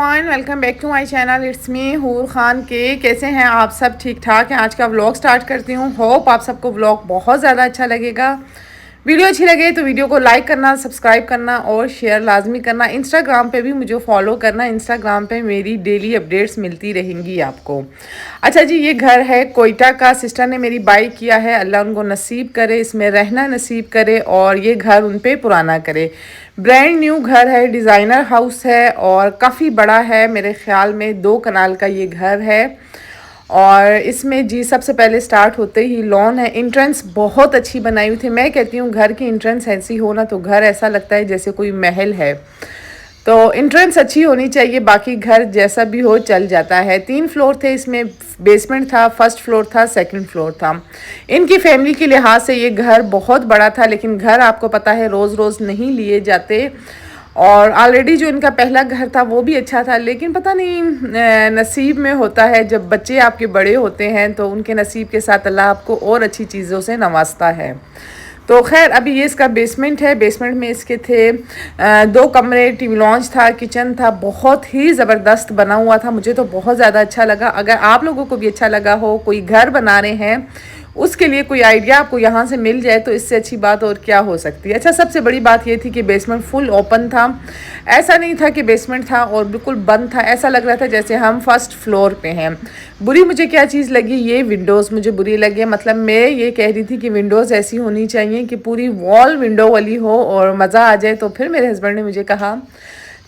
Everyone, welcome back to my channel. It's me Hoor Khan के। कैसे हैं आप सब? ठीक ठाक हैं। आज का व्लॉग स्टार्ट करती हूँ। होप आप सबको व्लॉग बहुत ज़्यादा अच्छा लगेगा। वीडियो अच्छी लगे तो वीडियो को लाइक करना, सब्सक्राइब करना और शेयर लाजमी करना। इंस्टाग्राम पे भी मुझे फॉलो करना। इंस्टाग्राम पे मेरी डेली अपडेट्स मिलती रहेंगी आपको। अच्छा जी, ये घर है कोयटा का। सिस्टर ने मेरी बाई किया है। अल्लाह उनको नसीब करे, इसमें रहना नसीब करे और ये घर उन पे पुराना करे। ब्रांड न्यू घर है, डिज़ाइनर हाउस है और काफ़ी बड़ा है। मेरे ख्याल में 2 कनाल का ये घर है। और इसमें जी सबसे पहले स्टार्ट होते ही लॉन है। एंट्रेंस बहुत अच्छी बनाई हुई थी। मैं कहती हूँ घर की एंट्रेंस ऐसी हो ना तो घर ऐसा लगता है जैसे कोई महल है। तो एंट्रेंस अच्छी होनी चाहिए, बाकी घर जैसा भी हो चल जाता है। 3 फ्लोर थे इसमें। बेसमेंट था, फर्स्ट फ्लोर था, सेकंड फ्लोर था। इनकी फैमिली के लिहाज से ये घर बहुत बड़ा था, लेकिन घर आपको पता है रोज़ रोज़ नहीं लिए जाते। और ऑलरेडी जो इनका पहला घर था वो भी अच्छा था, लेकिन पता नहीं नसीब में होता है। जब बच्चे आपके बड़े होते हैं तो उनके नसीब के साथ अल्लाह आपको और अच्छी चीज़ों से नवाजता है। तो खैर अभी ये इसका बेसमेंट है। बेसमेंट में इसके थे 2 कमरे, टीवी लॉन्च था, किचन था। बहुत ही ज़बरदस्त बना हुआ था। मुझे तो बहुत ज़्यादा अच्छा लगा। अगर आप लोगों को भी अच्छा लगा हो, कोई घर बना रहे हैं, उसके लिए कोई आइडिया आपको यहाँ से मिल जाए तो इससे अच्छी बात और क्या हो सकती है। अच्छा, सबसे बड़ी बात ये थी कि बेसमेंट फुल ओपन था। ऐसा नहीं था कि बेसमेंट था और बिल्कुल बंद था। ऐसा लग रहा था जैसे हम फर्स्ट फ्लोर पे हैं। बुरी मुझे क्या चीज़ लगी, ये विंडोज़ मुझे बुरी लगी। मतलब मैं ये कह रही थी कि विंडोज़ ऐसी होनी चाहिए कि पूरी वॉल विंडो वाली हो और मज़ा आ जाए। तो फिर मेरे हस्बैंड ने मुझे कहा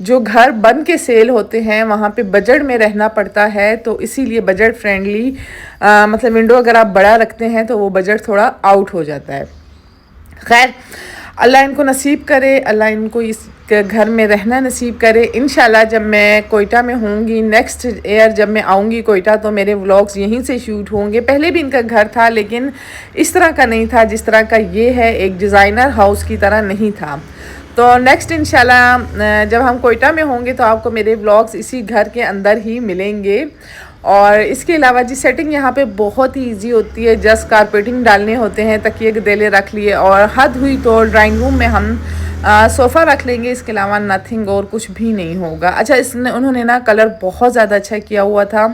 जो घर बन के सेल होते हैं वहाँ पे बजट में रहना पड़ता है, तो इसीलिए बजट फ्रेंडली मतलब विंडो अगर आप बड़ा रखते हैं तो वो बजट थोड़ा आउट हो जाता है। खैर अल्लाह इनको नसीब करे, अल्लाह इनको इस घर में रहना नसीब करे। इंशाल्लाह जब मैं कोयटा में होंगी, नेक्स्ट ईयर जब मैं आऊँगी कोयटा, तो मेरे व्लॉग्स यहीं से शूट होंगे। पहले भी इनका घर था लेकिन इस तरह का नहीं था जिस तरह का ये है। एक डिज़ाइनर हाउस की तरह नहीं था। तो नेक्स्ट इंशाल्लाह जब हम कोयटा में होंगे तो आपको मेरे व्लॉग्स इसी घर के अंदर ही मिलेंगे। और इसके अलावा जी सेटिंग यहाँ पे बहुत ही इजी होती है। जस्ट कारपेटिंग डालने होते हैं, तकिए गदेले रख लिए और हद हुई तो ड्राइंग रूम में हम सोफ़ा रख लेंगे। इसके अलावा नथिंग और कुछ भी नहीं होगा। अच्छा, उन्होंने ना कलर बहुत ज़्यादा अच्छा किया हुआ था।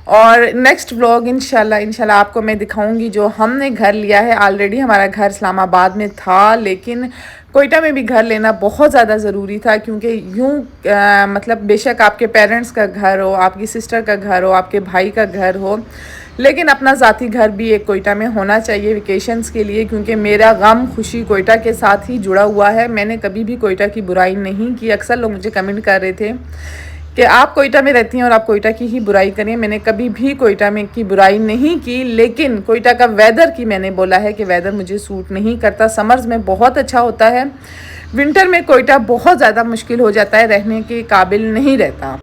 और नेक्स्ट व्लॉग इंशाल्लाह आपको मैं दिखाऊंगी जो हमने घर लिया है। ऑलरेडी हमारा घर इस्लामाबाद में था, लेकिन कोयटा में भी घर लेना बहुत ज़्यादा ज़रूरी था, क्योंकि मतलब बेशक आपके पेरेंट्स का घर हो, आपकी सिस्टर का घर हो, आपके भाई का घर हो, लेकिन अपना ज़ाती घर भी एक कोयटा में होना चाहिए वेकेशंस के लिए। क्योंकि मेरा गम खुशी कोयटा के साथ ही जुड़ा हुआ है। मैंने कभी भी कोयटा की बुराई नहीं की। अक्सर लोग मुझे कमेंट कर रहे थे कि आप कोयटा में रहती हैं और आप कोयटा की ही बुराई करें। मैंने कभी भी कोयटा में की बुराई नहीं की, लेकिन कोयटा का वेदर की मैंने बोला है कि वेदर मुझे सूट नहीं करता। समर्स में बहुत अच्छा होता है, विंटर में कोयटा बहुत ज़्यादा मुश्किल हो जाता है, रहने के काबिल नहीं रहता।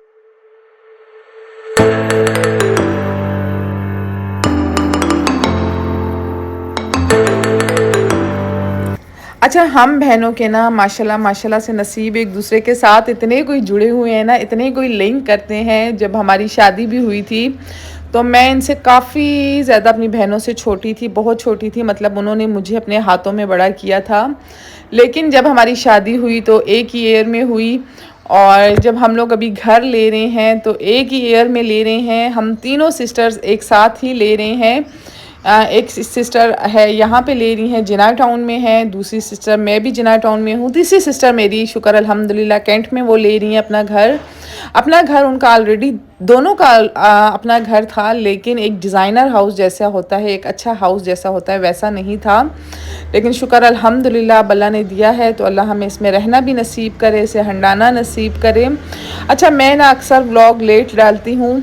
अच्छा, हम बहनों के ना माशाल्लाह से नसीब एक दूसरे के साथ इतने कोई जुड़े हुए हैं ना, इतने कोई लिंक करते हैं। जब हमारी शादी भी हुई थी तो मैं इनसे काफ़ी ज़्यादा अपनी बहनों से छोटी थी, बहुत छोटी थी। मतलब उन्होंने मुझे अपने हाथों में बड़ा किया था। लेकिन जब हमारी शादी हुई तो एक ही ईयर में हुई, और जब हम लोग अभी घर ले रहे हैं तो एक ही ईयर में ले रहे हैं। हम तीनों सिस्टर्स एक साथ ही ले रहे हैं। एक सिस्टर है यहाँ पे ले रही हैं, जिना टाउन में है। दूसरी सिस्टर मैं भी जिना टाउन में हूँ। तीसरी सिस्टर मेरी शुक्र अल्हम्दुलिल्लाह कैंट में वो ले रही हैं अपना घर। अपना घर उनका ऑलरेडी दोनों का अपना घर था, लेकिन एक डिज़ाइनर हाउस जैसा होता है, एक अच्छा हाउस जैसा होता है, वैसा नहीं था। लेकिन शुक्र अल्हम्दुलिल्लाह अल्लाह ने दिया है, तो अल्लाह हमें इसमें रहना भी नसीब करे, इसे हंडाना नसीब करे। अच्छा, मैं ना अक्सर व्लॉग लेट डालती हूँ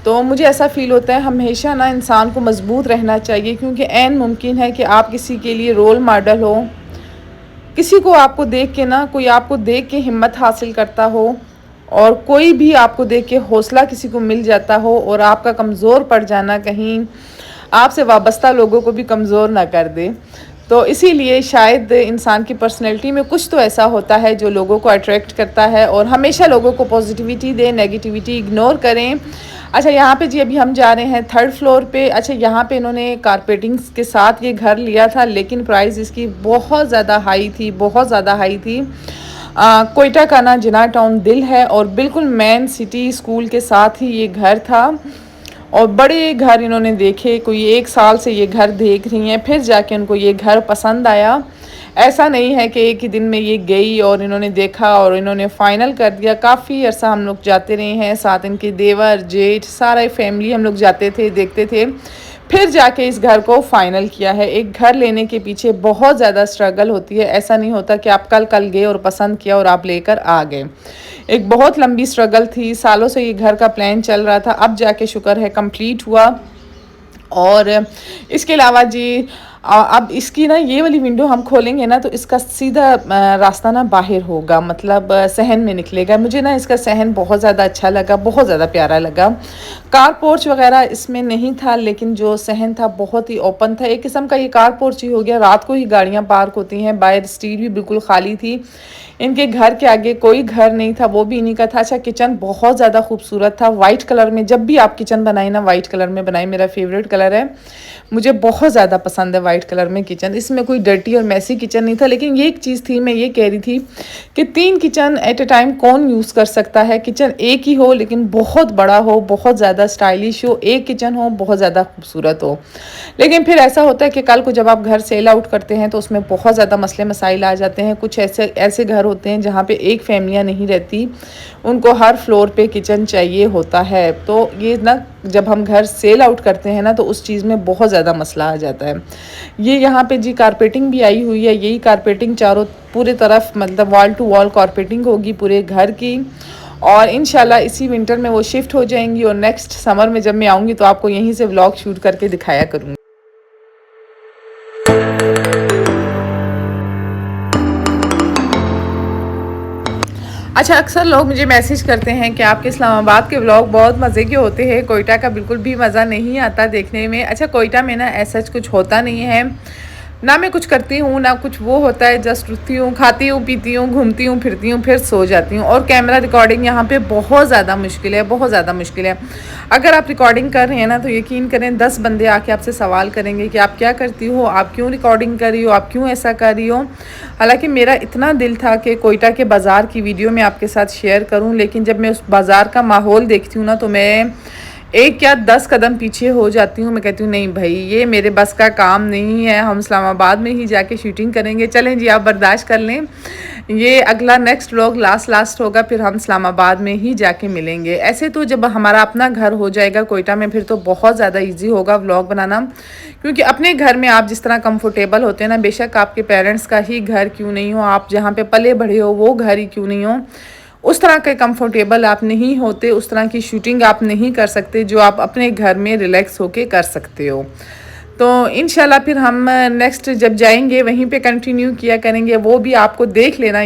तो मुझे ऐसा फ़ील होता है हमेशा ना इंसान को मजबूत रहना चाहिए, क्योंकि ऐन मुमकिन है कि आप किसी के लिए रोल मॉडल हो, किसी को आपको देख के ना कोई आपको देख के हिम्मत हासिल करता हो, और कोई भी आपको देख के हौसला किसी को मिल जाता हो, और आपका कमज़ोर पड़ जाना कहीं आपसे वाबस्ता लोगों को भी कमज़ोर ना कर दे। तो इसीलिए शायद इंसान की पर्सनैलिटी में कुछ तो ऐसा होता है जो लोगों को अट्रैक्ट करता है, और हमेशा लोगों को पॉजिटिविटी दे, नेगेटिविटी इग्नोर करें। अच्छा, यहाँ पे जी अभी हम जा रहे हैं 3rd फ्लोर पे। अच्छा, यहाँ पे इन्होंने कारपेटिंग्स के साथ ये घर लिया था, लेकिन प्राइस इसकी बहुत ज़्यादा हाई थी, बहुत ज़्यादा हाई थी। कोयटा का ना जिना टाउन दिल है और बिल्कुल मेन सिटी स्कूल के साथ ही ये घर था। और बड़े घर इन्होंने देखे, कोई 1 साल से ये घर देख रही हैं, फिर जाके उनको ये घर पसंद आया। ऐसा नहीं है कि एक ही दिन में ये गई और इन्होंने देखा और इन्होंने फ़ाइनल कर दिया। काफ़ी अर्सा हम लोग जाते रहे हैं, साथ इनके देवर जेठ सारा फैमिली हम लोग जाते थे, देखते थे, फिर जाके इस घर को फ़ाइनल किया है। एक घर लेने के पीछे बहुत ज़्यादा स्ट्रगल होती है। ऐसा नहीं होता कि आप कल गए और पसंद किया और आप लेकर आ गए। एक बहुत लंबी स्ट्रगल थी, सालों से ये घर का प्लान चल रहा था, अब जाके शुक्र है कंप्लीट हुआ। और इसके अलावा जी अब इसकी ना ये वाली विंडो हम खोलेंगे ना तो इसका सीधा रास्ता ना बाहर होगा, मतलब सहन में निकलेगा। मुझे ना इसका सहन बहुत ज़्यादा अच्छा लगा, बहुत ज़्यादा प्यारा लगा। कार पोर्च वगैरह इसमें नहीं था, लेकिन जो सहन था बहुत ही ओपन था। एक किस्म का ये कार पोर्च ही हो गया। रात को ही गाड़ियाँ पार्क होती हैं, बाहर स्ट्रीट भी बिल्कुल खाली थी। इनके घर के आगे कोई घर नहीं था, वो भी इन्हीं का था। अच्छा, किचन बहुत ज़्यादा खूबसूरत था, वाइट कलर में। जब भी आप किचन बनाए ना वाइट कलर में बनाए, मेरा फेवरेट कलर है, मुझे बहुत ज़्यादा पसंद है वाइट कलर में किचन। इसमें कोई डर्टी और मैसी किचन नहीं था। लेकिन ये एक चीज़ थी, मैं ये कह रही थी कि 3 किचन एट ए टाइम कौन यूज़ कर सकता है। किचन एक ही हो लेकिन बहुत बड़ा हो, बहुत ज़्यादा स्टाइलिश हो, एक किचन हो बहुत ज़्यादा खूबसूरत हो। लेकिन फिर ऐसा होता है कि कल को जब आप घर सेल आउट करते हैं तो उसमें बहुत ज़्यादा मसले मसाइल आ जाते हैं। कुछ ऐसे घर होते हैं जहाँ पे एक फैमिलियाँ नहीं रहती, उनको हर फ्लोर पे किचन चाहिए होता है। तो ये ना जब हम घर सेल आउट करते हैं ना तो उस चीज़ में बहुत ज़्यादा मसला आ जाता है। ये यहाँ पे जी कारपेटिंग भी आई हुई है। यही कारपेटिंग चारों पूरे तरफ, मतलब वॉल टू वॉल कारपेटिंग होगी पूरे घर की। और इंशाल्लाह इसी विंटर में वो शिफ्ट हो जाएंगी और नेक्स्ट समर में जब मैं आऊँगी तो आपको यहीं से व्लॉग शूट करके दिखाया करूँगी। अच्छा, अक्सर लोग मुझे मैसेज करते हैं कि आपके इस्लामाबाद के व्लॉग बहुत मज़े के होते हैं, कोयटा का बिल्कुल भी मज़ा नहीं आता देखने में। अच्छा, कोयटा में ना ऐसा कुछ होता नहीं है, ना मैं कुछ करती हूँ ना कुछ वो होता है। जस्ट उठती हूँ, खाती हूँ, पीती हूँ, घूमती हूँ, फिरती हूँ, फिर सो जाती हूँ। और कैमरा रिकॉर्डिंग यहाँ पे बहुत ज़्यादा मुश्किल है, बहुत ज़्यादा मुश्किल है। अगर आप रिकॉर्डिंग कर रहे हैं ना तो यकीन करें 10 बंदे आके आपसे सवाल करेंगे कि आप क्या करती हो, आप क्यों रिकॉर्डिंग कर रही हो, आप क्यों ऐसा कर रही हो। हालांकि मेरा इतना दिल था कि कोयटा के बाज़ार की वीडियो मैं आपके साथ शेयर करूँ, लेकिन जब मैं उस बाज़ार का माहौल देखती हूँ ना तो मैं 1 या 10 कदम पीछे हो जाती हूँ। मैं कहती हूँ नहीं भाई, ये मेरे बस का काम नहीं है, हम इस्लामाबाद में ही जाके शूटिंग करेंगे। चलें जी, आप बर्दाश्त कर लें, ये अगला नेक्स्ट व्लॉग लास्ट होगा, फिर हम इस्लामाबाद में ही जाके मिलेंगे। ऐसे तो जब हमारा अपना घर हो जाएगा कोयटा में फिर तो बहुत ज़्यादा ईजी होगा व्लॉग बनाना, क्योंकि अपने घर में आप जिस तरह कंफर्टेबल होते हैं ना, बेशक आपके पेरेंट्स का ही घर क्यों नहीं हो, आप जहाँ पे पले बढ़े हो वो घर ही क्यों नहीं हो, उस तरह के कंफर्टेबल आप नहीं होते, उस तरह की शूटिंग आप नहीं कर सकते जो आप अपने घर में रिलैक्स होके कर सकते हो। तो इंशाल्लाह फिर हम नेक्स्ट जब जाएंगे वहीं पे कंटिन्यू किया करेंगे, वो भी आपको देख लेना।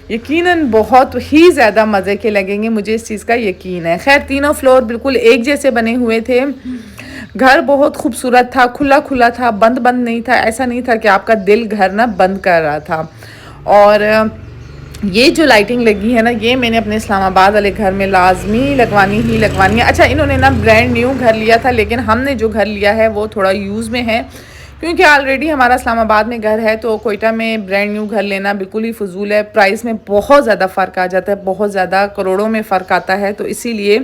यकीनन बहुत ही ज़्यादा मज़े के लगेंगे, मुझे इस चीज़ का यकीन है। खैर, तीनों फ्लोर बिल्कुल एक जैसे बने हुए थे। घर बहुत खूबसूरत था, खुला खुला था, बंद नहीं था। ऐसा नहीं था कि आपका दिल घर ना बंद कर रहा था। और ये जो लाइटिंग लगी है ना, ये मैंने अपने इस्लामाबाद वाले घर में लाजमी लगवानी है। अच्छा, इन्होंने ना ब्रांड न्यू घर लिया था, लेकिन हमने जो घर लिया है वो थोड़ा यूज़ में है, क्योंकि ऑलरेडी हमारा इस्लामाबाद में घर है। तो कोयटा में ब्रांड न्यू घर लेना बिल्कुल ही फजूल है। प्राइस में बहुत ज़्यादा फ़र्क आ जाता है, बहुत ज़्यादा करोड़ों में फ़र्क आता है। तो इसीलिए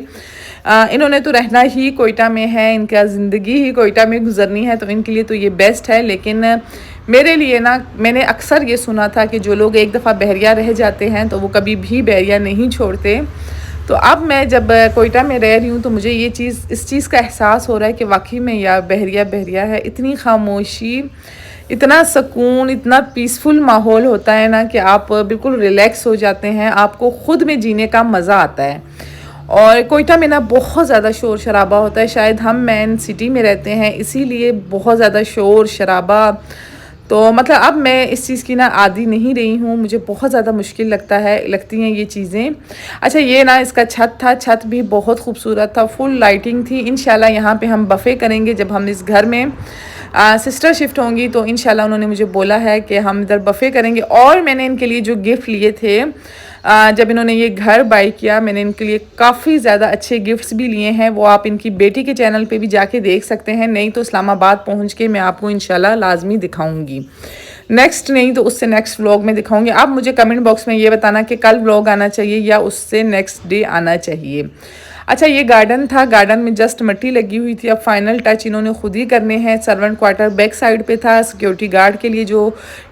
इन्होंने तो रहना ही कोयटा में है, इनका ज़िंदगी ही कोयटा में गुजरनी है, तो इनके लिए तो ये बेस्ट है। लेकिन मेरे लिए ना, मैंने अक्सर ये सुना था कि जो लोग एक दफ़ा बहरिया रह जाते हैं तो वो कभी भी बहरिया नहीं छोड़ते। तो अब मैं जब कोयटा में रह रही हूँ तो मुझे इस चीज़ का एहसास हो रहा है कि वाकई में यार बहरिया है। इतनी खामोशी, इतना सुकून, इतना पीसफुल माहौल होता है ना कि आप बिल्कुल रिलैक्स हो जाते हैं, आपको ख़ुद में जीने का मज़ा आता है। और कोयटा में ना बहुत ज़्यादा शोर शराबा होता है, शायद हम मेन सिटी में रहते हैं इसीलिए बहुत ज़्यादा शोर शराबा। तो मतलब अब मैं इस चीज़ की ना आदी नहीं रही हूँ, मुझे बहुत ज़्यादा मुश्किल लगती हैं ये चीज़ें। अच्छा, ये ना इसका छत था, छत भी बहुत खूबसूरत था, फुल लाइटिंग थी। इंशाल्लाह यहाँ पे हम बफ़े करेंगे जब हम इस घर में सिस्टर शिफ्ट होंगी, तो इंशाल्लाह उन्होंने मुझे बोला है कि हम इधर बफ़े करेंगे। और मैंने इनके लिए जो गिफ्ट लिए थे जब इन्होंने ये घर बाई किया, मैंने इनके लिए काफ़ी ज़्यादा अच्छे गिफ्ट्स भी लिए हैं, वो आप इनकी बेटी के चैनल पे भी जाके देख सकते हैं। नहीं तो इस्लामाबाद पहुंच के मैं आपको इंशाल्लाह लाजमी दिखाऊंगी। नेक्स्ट नहीं तो उससे नेक्स्ट व्लॉग में दिखाऊंगी। आप मुझे कमेंट बॉक्स में ये बताना कि कल व्लॉग आना चाहिए या उससे नेक्स्ट डे आना चाहिए। अच्छा, ये गार्डन था, गार्डन में जस्ट मिट्टी लगी हुई थी, अब फाइनल टच इन्होंने खुद ही करने हैं। सर्वेंट क्वार्टर बैक साइड पे था, सिक्योरिटी गार्ड के लिए जो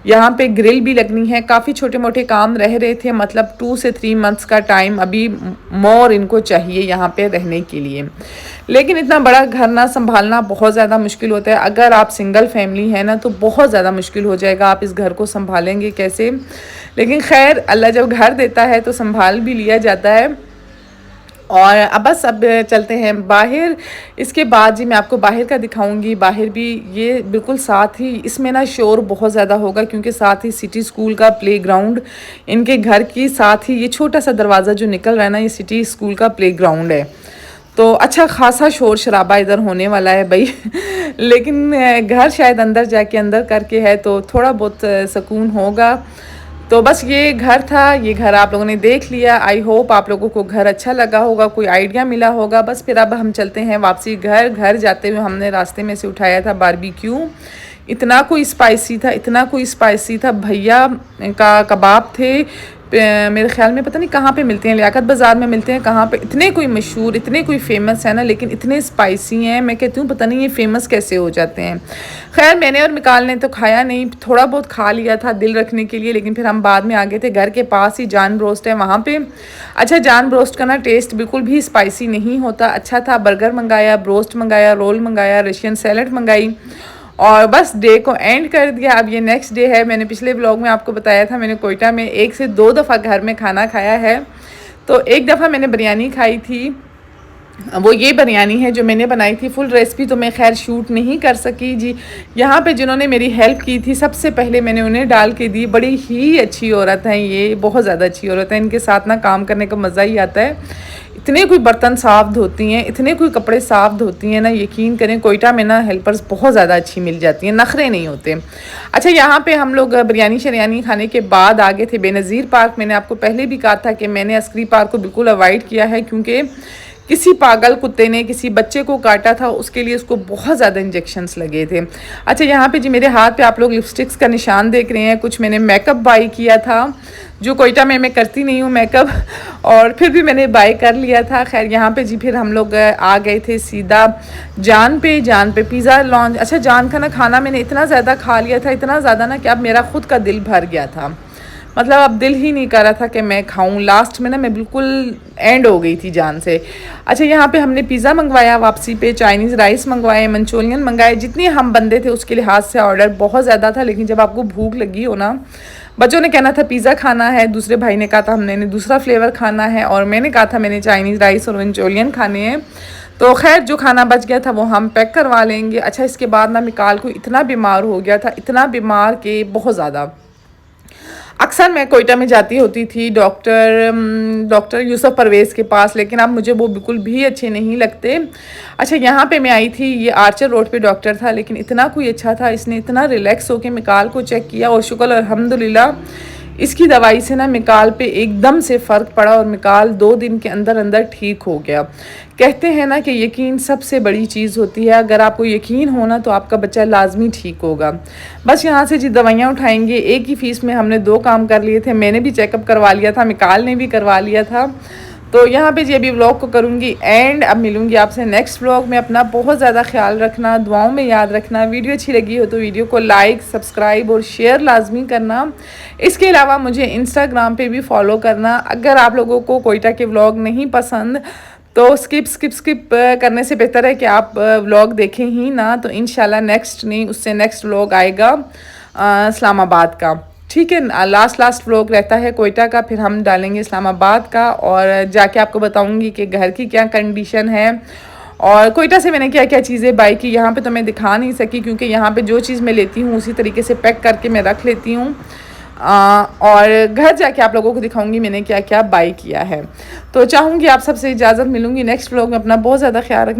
यहाँ पे ग्रिल भी लगनी है। काफ़ी छोटे मोटे काम रह रहे थे, मतलब 2 से 3 मंथ्स का टाइम अभी मोर इनको चाहिए यहाँ पे रहने के लिए। लेकिन इतना बड़ा घर ना संभालना बहुत ज़्यादा मुश्किल होता है। अगर आप सिंगल फैमिली है ना तो बहुत ज़्यादा मुश्किल हो जाएगा, आप इस घर को संभालेंगे कैसे। लेकिन खैर अल्लाह जब घर देता है तो संभाल भी लिया जाता है। और अब बस अब चलते हैं बाहर। इसके बाद जी मैं आपको बाहर का दिखाऊंगी। बाहर भी ये बिल्कुल साथ ही, इसमें ना शोर बहुत ज़्यादा होगा क्योंकि साथ ही सिटी स्कूल का प्लेग्राउंड इनके घर की साथ ही, ये छोटा सा दरवाज़ा जो निकल रहा है ना, ये सिटी स्कूल का प्लेग्राउंड है। तो अच्छा खासा शोर शराबा इधर होने वाला है भाई लेकिन घर शायद अंदर जाके अंदर करके है तो थोड़ा बहुत सुकून होगा। तो बस ये घर था, ये घर आप लोगों ने देख लिया। आई होप आप लोगों को घर अच्छा लगा होगा, कोई आइडिया मिला होगा। बस फिर अब हम चलते हैं वापसी घर। घर जाते हुए हमने रास्ते में से उठाया था बारबेक्यू। इतना कोई स्पाइसी था, इतना कोई स्पाइसी था। भैया का कबाब थे, मेरे ख्याल में पता नहीं कहाँ पे मिलते हैं, लियाकत बाज़ार में मिलते हैं कहाँ पे। इतने कोई मशहूर, इतने कोई फेमस है ना, लेकिन इतने स्पाइसी हैं, मैं कहती हूँ पता नहीं ये फेमस कैसे हो जाते हैं। खैर मैंने और मिकाल ने तो खाया नहीं, थोड़ा बहुत खा लिया था दिल रखने के लिए, लेकिन फिर हम बाद में आ गए थे। घर के पास ही जान ब्रोस्ट है वहाँ पे। अच्छा, जान ब्रोस्ट का ना टेस्ट बिल्कुल भी स्पाइसी नहीं होता, अच्छा था। बर्गर मंगाया, ब्रोस्ट मंगाया, रोल मंगाया, रशियन सैलड मंगाई और बस डे को एंड कर दिया। अब ये नेक्स्ट डे है। मैंने पिछले व्लॉग में आपको बताया था मैंने कोयटा में 1 से 2 दफ़ा घर में खाना खाया है। तो एक दफ़ा मैंने बिरयानी खाई थी, वो ये बिरयानी है जो मैंने बनाई थी। फुल रेसिपी तो मैं खैर शूट नहीं कर सकी जी। यहाँ पे जिन्होंने मेरी हेल्प की थी सबसे पहले मैंने उन्हें डाल के दी। बड़ी ही अच्छी औरत हैं ये, बहुत ज़्यादा अच्छी औरत है। इनके साथ ना काम करने का मज़ा ही आता है। इतने कोई बर्तन साफ़ धोती हैं, इतने कोई कपड़े साफ़ धोती हैं ना, यकीन करें कोयटा में ना हेल्पर्स बहुत ज़्यादा अच्छी मिल जाती हैं, नखरे नहीं होते। अच्छा, यहाँ पे हम लोग बिरयानी शरियानी खाने के बाद आ गए थे बेनज़ीर पार्क। मैंने आपको पहले भी कहा था कि मैंने अस्करी पार्क को बिल्कुल अवॉइड किया है क्योंकि किसी पागल कुत्ते ने किसी बच्चे को काटा था, उसके लिए उसको बहुत ज़्यादा इंजेक्शंस लगे थे। अच्छा, यहाँ पे जी मेरे हाथ पे आप लोग लिपस्टिक्स का निशान देख रहे हैं। कुछ मैंने मेकअप बाई किया था जो कोयटा में मैं करती नहीं हूँ मेकअप, और फिर भी मैंने बाई कर लिया था। खैर यहाँ पे जी फिर हम लोग आ गए थे सीधा जान पे पिज़्ज़ा लॉन्च। अच्छा, जान का ना खाना मैंने इतना ज़्यादा खा लिया था, इतना ज़्यादा ना कि अब मेरा खुद का दिल भर गया था। मतलब अब दिल ही नहीं कर रहा था कि मैं खाऊं। लास्ट में ना मैं बिल्कुल एंड हो गई थी जान से। अच्छा, यहाँ पे हमने पिज़्ज़ा मंगवाया वापसी पे, चाइनीज़ राइस मंगवाए, मंचूरियन मंगाए। जितने हम बंदे थे उसके लिहाज से ऑर्डर बहुत ज़्यादा था, लेकिन जब आपको भूख लगी हो ना, बच्चों ने कहना था पिज़्ज़ा खाना है, दूसरे भाई ने कहा था हमने दूसरा फ्लेवर खाना है, और मैंने कहा था मैंने चाइनीज़ राइस और मंचूरियन खाने हैं। तो खैर जो खाना बच गया था वो हम पैक करवा लेंगे। अच्छा, इसके बाद ना मिकाल को इतना बीमार हो गया था, इतना बीमार कि बहुत ज़्यादा। अक्सर मैं कोयटा में जाती होती थी डॉक्टर यूसुफ परवेज़ के पास, लेकिन अब मुझे वो बिल्कुल भी अच्छे नहीं लगते। अच्छा, यहाँ पे मैं आई थी, ये आर्चर रोड पे डॉक्टर था, लेकिन इतना कोई अच्छा था, इसने इतना रिलैक्स होकर मिकाल को चेक किया और शुक्र अल्हम्दुलिल्लाह इसकी दवाई से ना मिकाल पे एकदम से फ़र्क पड़ा और मिकाल 2 दिन के अंदर अंदर ठीक हो गया। कहते हैं ना कि यकीन सबसे बड़ी चीज़ होती है। अगर आपको यकीन हो ना तो आपका बच्चा लाजमी ठीक होगा। बस यहाँ से जी दवाइयाँ उठाएंगे। एक ही फ़ीस में हमने 2 काम कर लिए थे। मैंने भी चेकअप करवा लिया था, मिकाल ने भी करवा लिया था। तो यहाँ पे जी अभी व्लॉग को करूँगी एंड अब मिलूँगी आपसे नेक्स्ट व्लॉग में। अपना बहुत ज़्यादा ख्याल रखना, दुआओं में याद रखना। वीडियो अच्छी लगी हो तो वीडियो को लाइक, सब्सक्राइब और शेयर लाजमी करना। इसके अलावा मुझे इंस्टाग्राम पे भी फॉलो करना। अगर आप लोगों को कोयटा के व्लॉग नहीं पसंद तो स्किप करने से बेहतर है कि आप व्लॉग देखें ही ना। तो इंशाल्लाह नेक्स्ट नहीं उससे नेक्स्ट व्लॉग आएगा इस्लामाबाद का, ठीक है। लास्ट व्लॉग रहता है कोयटा का, फिर हम डालेंगे इस्लामाबाद का और जाके आपको बताऊंगी कि घर की क्या कंडीशन है और कोयटा से मैंने क्या क्या चीज़ें बाई की। यहाँ पे तो मैं दिखा नहीं सकी क्योंकि यहाँ पे जो चीज़ मैं लेती हूँ उसी तरीके से पैक करके मैं रख लेती हूँ, और घर जाके आप लोगों को दिखाऊंगी मैंने क्या क्या बाई किया है। तो चाहूँगी आप सबसे इजाज़त मिलूँगी नेक्स्ट व्लॉग में। अपना बहुत ज़्यादा ख्याल रखना।